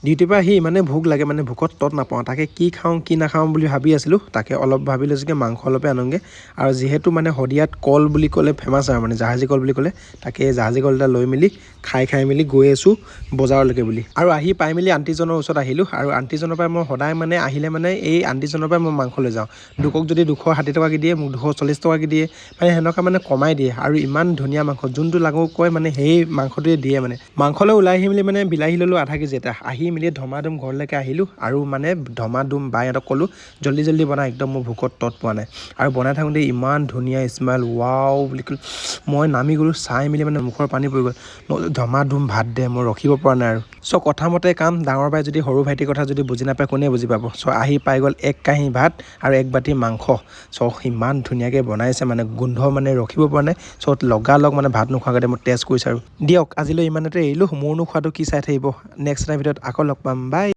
ডিউটিৰ পৰা আহি মানে ভোক লাগে মানে ভোকত তত নাপাওঁ তাকে কি খাওঁ কি নাখাওঁ বুলি ভাবি আছিলোঁ তাকে অলপ ভাবি লৈছোঁ কি মাংস অলপে আনোগৈ আৰু যিহেতু মানে শদিয়াত কল বুলি ক'লে ফেমাছ আৰু মানে জাহাজী কল বুলি ক'লে তাকে জাহাজী কল এটা লৈ মেলি খাই মেলি গৈ আছোঁ বজাৰলৈকে বুলি আৰু আহি পাই মেলি আণ্টিজনৰ ওচৰত আহিলোঁ আৰু আণ্টিজনৰ পৰা মই সদায় মানে আহিলে মানে এই আণ্টিজনৰ পৰাই মই মাংস লৈ যাওঁ দুকক যদি 260 টকাকৈ দিয়ে মোক 240 টকাকৈ দিয়ে মানে সেনেকুৱা মানে কমাই দিয়ে আৰু ইমান ধুনীয়া মাংস যোনটো লাগো কয় মানে সেই মাংসটোৱে দিয়ে মানে মাংসলৈ ওলাই আহি মেলি মানে বিলাহী ল'লোঁ আধা কেজি এটা আহি মেলি ধমাধুম ঘৰলৈকে আহিলোঁ আৰু মানে ধমাধুম বাইহঁতক ক'লোঁ জল্দি বনাই একদম মোৰ ভোকত তত পোৱা নাই আৰু বনাই থাকোঁতে ইমান ধুনীয়া স্মেল ৱাও বুলি ক'লোঁ মই নামি গ'লোঁ চাই মেলি মানে মুখৰ পানী পৰি গ'ল মই ধমাধুম ভাত দে মই ৰখিব পৰা নাই আৰু চ' কথা মতে কাম ডাঙৰ বাই যদি সৰু ভাইটিৰ কথা যদি বুজি নাপায় কোনে বুজি পাব চ' আহি পাই গ'ল এক কাঁহী ভাত আৰু এক বাতি মাংস চ' ইমান ধুনীয়াকৈ বনাইছে মানে গোন্ধ মানে ৰখিব পৰা নাই চ' লগালগ মানে ভাত নোখোৱাকৈ মই টেষ্ট কৰিছোঁ আৰু দিয়ক আজিলৈ ইমানতে এৰিলোঁ মোৰনো খোৱাটো কি চাই থাকিব নেক্সট এটা ভিডিঅ'ত আকৌ লগ পাম বাই।